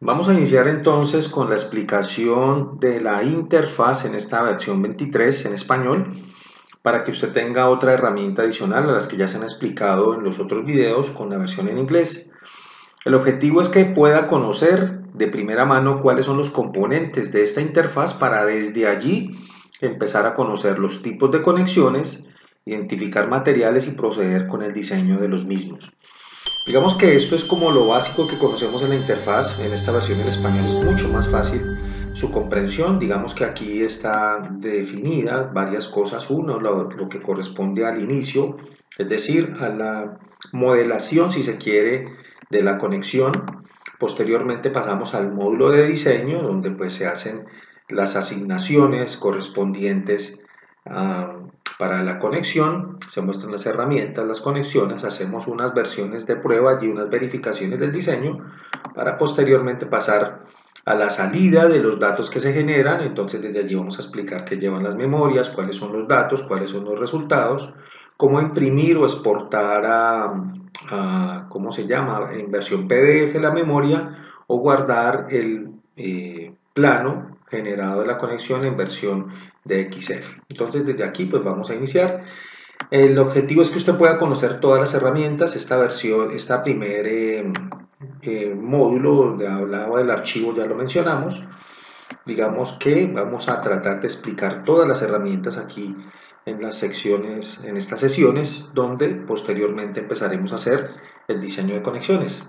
Vamos a iniciar entonces con la explicación de la interfaz en esta versión 23 en español para que usted tenga otra herramienta adicional a las que ya se han explicado en los otros videos con la versión en inglés. El objetivo es que pueda conocer de primera mano cuáles son los componentes de esta interfaz para desde allí empezar a conocer los tipos de conexiones, identificar materiales y proceder con el diseño de los mismos. Digamos que esto es como lo básico que conocemos en la interfaz. En esta versión en español es mucho más fácil su comprensión. Digamos que aquí está definida varias cosas. Uno, lo que corresponde al inicio, es decir, a la modelación, si se quiere, de la conexión. Posteriormente pasamos al módulo de diseño, donde pues se hacen las asignaciones correspondientes a para la conexión, se muestran las herramientas, las conexiones, hacemos unas versiones de prueba y unas verificaciones del diseño para posteriormente pasar a la salida de los datos que se generan. Entonces desde allí vamos a explicar qué llevan las memorias, cuáles son los datos, cuáles son los resultados, cómo imprimir o exportar ¿cómo se llama?, en versión PDF la memoria o guardar el plano generado de la conexión en versión de XF. Entonces desde aquí pues vamos a iniciar. El objetivo es que usted pueda conocer todas las herramientas. Esta versión, este primer módulo donde hablaba del archivo ya lo mencionamos. Digamos que vamos a tratar de explicar todas las herramientas aquí en las secciones, en estas sesiones, donde posteriormente empezaremos a hacer el diseño de conexiones.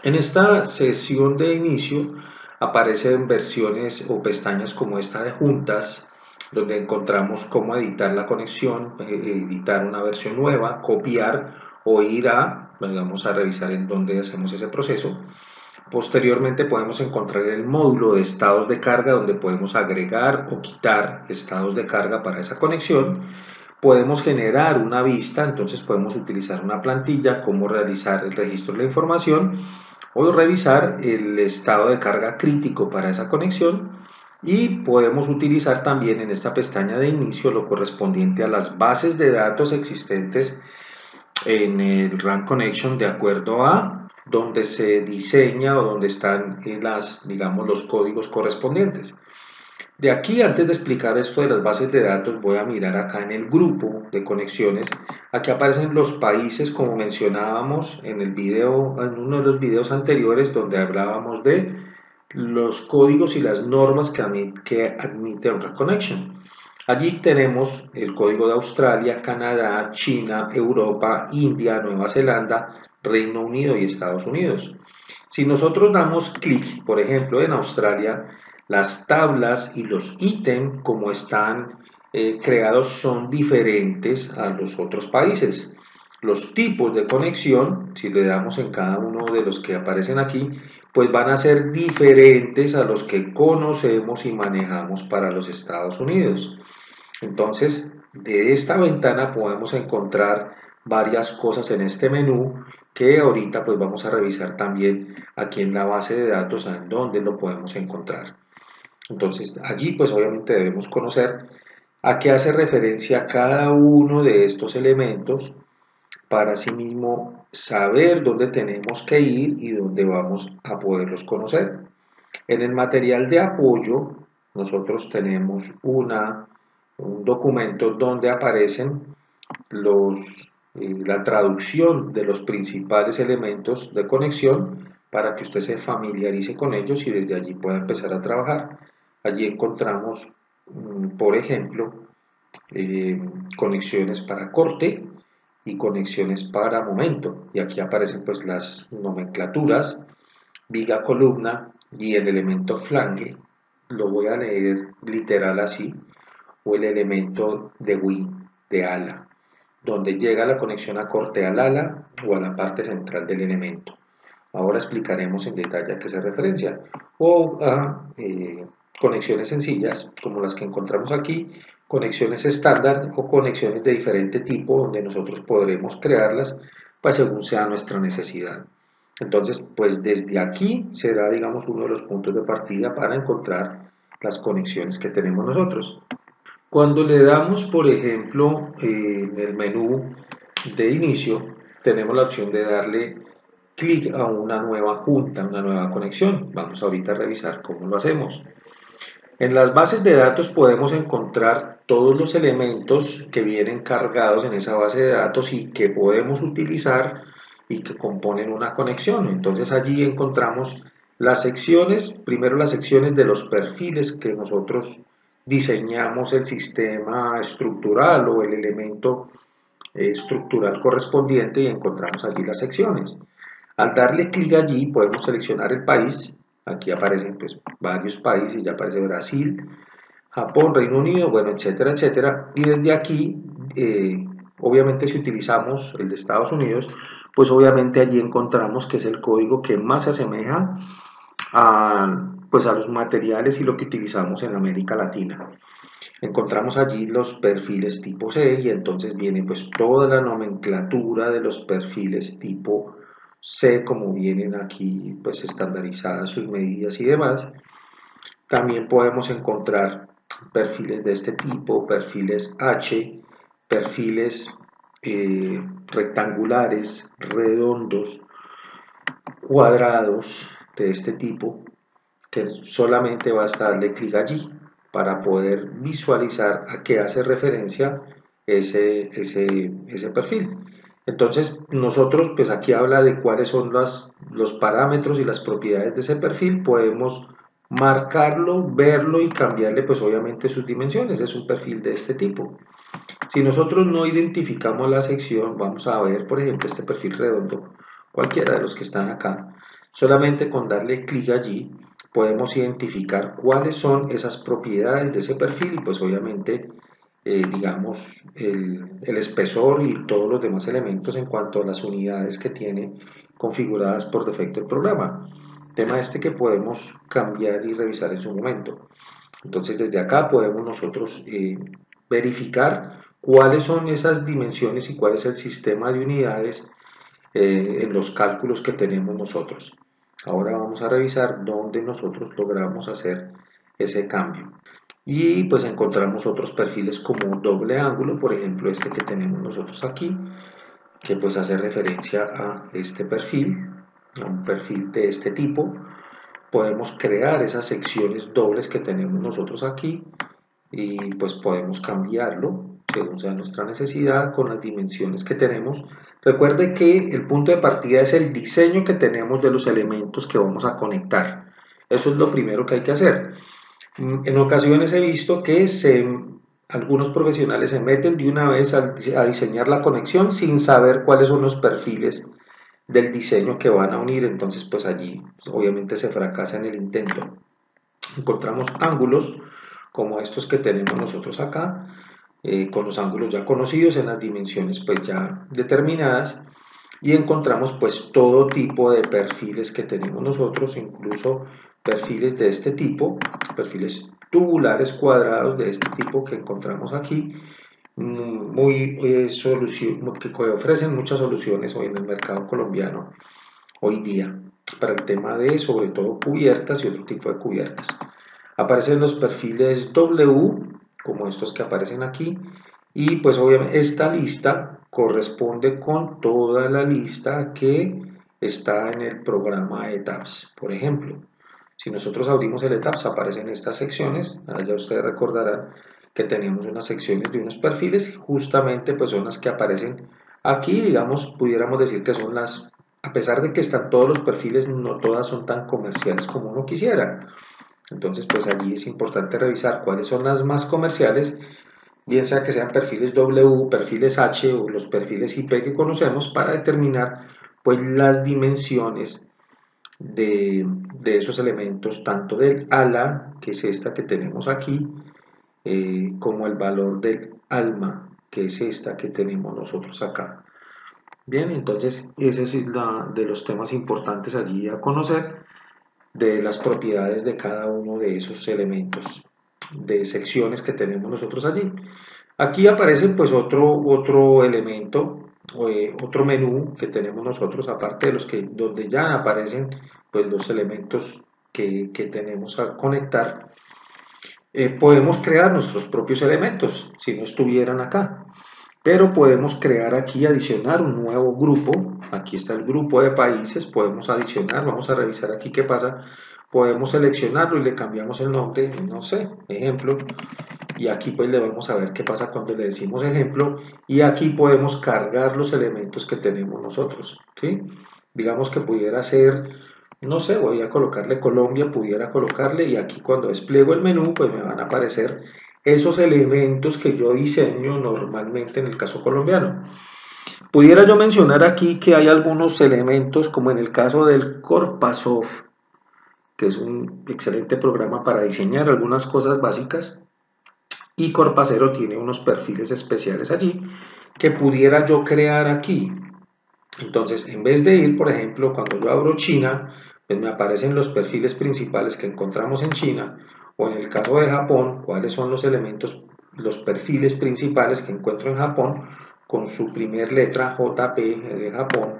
En esta sesión de inicio aparecen versiones o pestañas como esta de juntas, donde encontramos cómo editar la conexión, editar una versión nueva, copiar o ir vamos a revisar en dónde hacemos ese proceso. Posteriormente podemos encontrar el módulo de estados de carga, donde podemos agregar o quitar estados de carga para esa conexión. Podemos generar una vista, entonces podemos utilizar una plantilla, cómo realizar el registro de la información o revisar el estado de carga crítico para esa conexión. Y podemos utilizar también en esta pestaña de inicio lo correspondiente a las bases de datos existentes en el RAM Connection de acuerdo a donde se diseña o donde están digamos, los códigos correspondientes. De aquí, antes de explicar esto de las bases de datos, voy a mirar acá en el grupo de conexiones. Aquí aparecen los países, como mencionábamos en el video, en uno de los videos anteriores, donde hablábamos de los códigos y las normas que admite un connection. Allí tenemos el código de Australia, Canadá, China, Europa, India, Nueva Zelanda, Reino Unido y Estados Unidos. Si nosotros damos clic, por ejemplo, en Australia, las tablas y los ítems como están creados son diferentes a los otros países. Los tipos de conexión, si le damos en cada uno de los que aparecen aquí, pues van a ser diferentes a los que conocemos y manejamos para los Estados Unidos. Entonces, de esta ventana podemos encontrar varias cosas en este menú que ahorita pues vamos a revisar también aquí en la base de datos en donde lo podemos encontrar. Entonces, allí pues obviamente debemos conocer a qué hace referencia cada uno de estos elementos para asimismo saber dónde tenemos que ir y dónde vamos a poderlos conocer. En el material de apoyo nosotros tenemos un documento donde aparecen la traducción de los principales elementos de conexión para que usted se familiarice con ellos y desde allí pueda empezar a trabajar. Allí encontramos, por ejemplo, conexiones para corte y conexiones para momento, y aquí aparecen pues las nomenclaturas, viga columna y el elemento flange, lo voy a leer literal así, o el elemento de wing, de ala, donde llega la conexión a corte al ala o a la parte central del elemento. Ahora explicaremos en detalle a qué se referencia. O a conexiones sencillas, como las que encontramos aquí, conexiones estándar o conexiones de diferente tipo, donde nosotros podremos crearlas pues, según sea nuestra necesidad. Entonces, pues desde aquí será, digamos, uno de los puntos de partida para encontrar las conexiones que tenemos nosotros. Cuando le damos, por ejemplo, en el menú de inicio, tenemos la opción de darle clic a una nueva junta, una nueva conexión. Vamos ahorita a revisar cómo lo hacemos. En las bases de datos podemos encontrar todos los elementos que vienen cargados en esa base de datos y que podemos utilizar y que componen una conexión. Entonces allí encontramos las secciones, primero las secciones de los perfiles que nosotros diseñamos el sistema estructural o el elemento estructural correspondiente y encontramos allí las secciones. Al darle clic allí podemos seleccionar el país. Aquí aparecen pues varios países, ya aparece Brasil, Japón, Reino Unido, bueno, etcétera, etcétera. Y desde aquí, obviamente si utilizamos el de Estados Unidos, pues obviamente allí encontramos que es el código que más se asemeja pues a los materiales y lo que utilizamos en América Latina. Encontramos allí los perfiles tipo C y entonces viene pues toda la nomenclatura de los perfiles tipo C, como vienen aquí pues estandarizadas sus medidas y demás. También podemos encontrar perfiles de este tipo, perfiles H, perfiles rectangulares, redondos, cuadrados de este tipo, que solamente basta darle clic allí para poder visualizar a qué hace referencia ese perfil. Entonces nosotros, pues aquí habla de cuáles son los parámetros y las propiedades de ese perfil, podemos marcarlo, verlo y cambiarle pues obviamente sus dimensiones, es un perfil de este tipo. Si nosotros no identificamos la sección, vamos a ver por ejemplo este perfil redondo, cualquiera de los que están acá, solamente con darle clic allí podemos identificar cuáles son esas propiedades de ese perfil y pues obviamente digamos el espesor y todos los demás elementos en cuanto a las unidades que tiene configuradas por defecto el programa. Tema este que podemos cambiar y revisar en su momento. Entonces desde acá podemos nosotros verificar cuáles son esas dimensiones y cuál es el sistema de unidades en los cálculos que tenemos nosotros. Ahora vamos a revisar dónde nosotros logramos hacer ese cambio. Y pues encontramos otros perfiles como doble ángulo, por ejemplo este que tenemos nosotros aquí, que pues hace referencia a este perfil, a un perfil de este tipo. Podemos crear esas secciones dobles que tenemos nosotros aquí y pues podemos cambiarlo según sea nuestra necesidad con las dimensiones que tenemos. Recuerde que el punto de partida es el diseño que tenemos de los elementos que vamos a conectar. Eso es lo primero que hay que hacer. En ocasiones he visto que algunos profesionales se meten de una vez a diseñar la conexión sin saber cuáles son los perfiles del diseño que van a unir, entonces pues allí obviamente se fracasa en el intento. Encontramos ángulos como estos que tenemos nosotros acá, con los ángulos ya conocidos en las dimensiones pues ya determinadas, y encontramos pues todo tipo de perfiles que tenemos nosotros, incluso perfiles de este tipo, perfiles tubulares cuadrados de este tipo que encontramos aquí, que ofrecen muchas soluciones hoy en el mercado colombiano hoy día para el tema de sobre todo cubiertas y otro tipo de cubiertas. Aparecen los perfiles W, como estos que aparecen aquí, y pues obviamente esta lista corresponde con toda la lista que está en el programa ETAPS. Por ejemplo, si nosotros abrimos el ETAPS aparecen estas secciones, ya ustedes recordarán que teníamos unas secciones de unos perfiles, justamente pues son las que aparecen aquí, digamos, pudiéramos decir que son las, a pesar de que están todos los perfiles, no todas son tan comerciales como uno quisiera. Entonces, pues allí es importante revisar cuáles son las más comerciales, bien sea que sean perfiles W, perfiles H o los perfiles IP que conocemos para determinar pues las dimensiones de esos elementos, tanto del ala, que es esta que tenemos aquí, como el valor del alma, que es esta que tenemos nosotros acá. Bien, entonces ese es de los temas importantes allí a conocer, de las propiedades de cada uno de esos elementos de secciones que tenemos nosotros allí. Aquí aparece pues otro elemento, otro menú que tenemos nosotros, aparte de los que donde ya aparecen pues los elementos que tenemos a conectar. Podemos crear nuestros propios elementos si no estuvieran acá. pero podemos crear aquí, adicionar un nuevo grupo. Aquí está el grupo de países, podemos adicionar, vamos a revisar aquí qué pasa. Podemos seleccionarlo y le cambiamos el nombre, no sé, ejemplo, y aquí pues le vamos a ver qué pasa cuando le decimos ejemplo, y aquí podemos cargar los elementos que tenemos nosotros, ¿sí? Digamos que pudiera ser, no sé, voy a colocarle Colombia, pudiera colocarle, y aquí cuando despliego el menú pues me van a aparecer esos elementos que yo diseño normalmente en el caso colombiano. Pudiera yo mencionar aquí que hay algunos elementos, como en el caso del Corpasoft, que es un excelente programa para diseñar algunas cosas básicas, y Corpacero tiene unos perfiles especiales allí que pudiera yo crear aquí. Entonces, en vez de ir, por ejemplo, cuando yo abro China, pues me aparecen los perfiles principales que encontramos en China, o en el caso de Japón, cuáles son los elementos, los perfiles principales que encuentro en Japón, con su primer letra JP de Japón.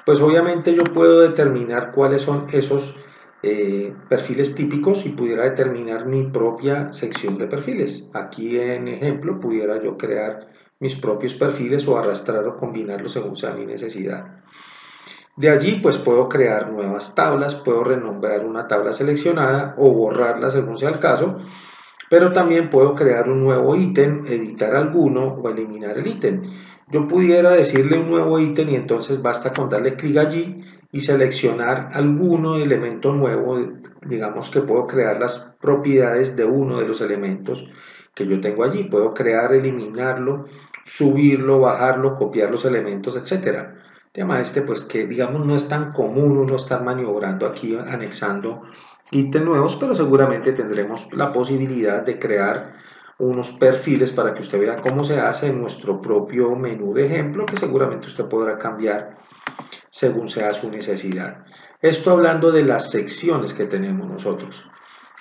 Pues obviamente yo puedo determinar cuáles son esos perfiles típicos y pudiera determinar mi propia sección de perfiles. Aquí en ejemplo pudiera yo crear mis propios perfiles o arrastrar o combinarlos según sea mi necesidad. De allí pues puedo crear nuevas tablas, puedo renombrar una tabla seleccionada o borrarla según sea el caso, pero también puedo crear un nuevo ítem, editar alguno o eliminar el ítem. Yo pudiera decirle un nuevo ítem y entonces basta con darle clic allí y seleccionar alguno elemento nuevo, digamos que puedo crear las propiedades de uno de los elementos que yo tengo allí, puedo crear, eliminarlo, subirlo, bajarlo, copiar los elementos, etcétera. Tema este pues que digamos no es tan común uno estar maniobrando aquí anexando ítems nuevos, pero seguramente tendremos la posibilidad de crear unos perfiles para que usted vea cómo se hace en nuestro propio menú de ejemplo, que seguramente usted podrá cambiar según sea su necesidad. Esto hablando de las secciones que tenemos nosotros.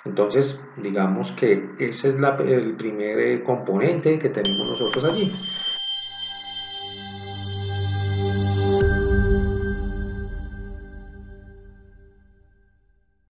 Entonces, digamos que ese es el primer componente que tenemos nosotros allí.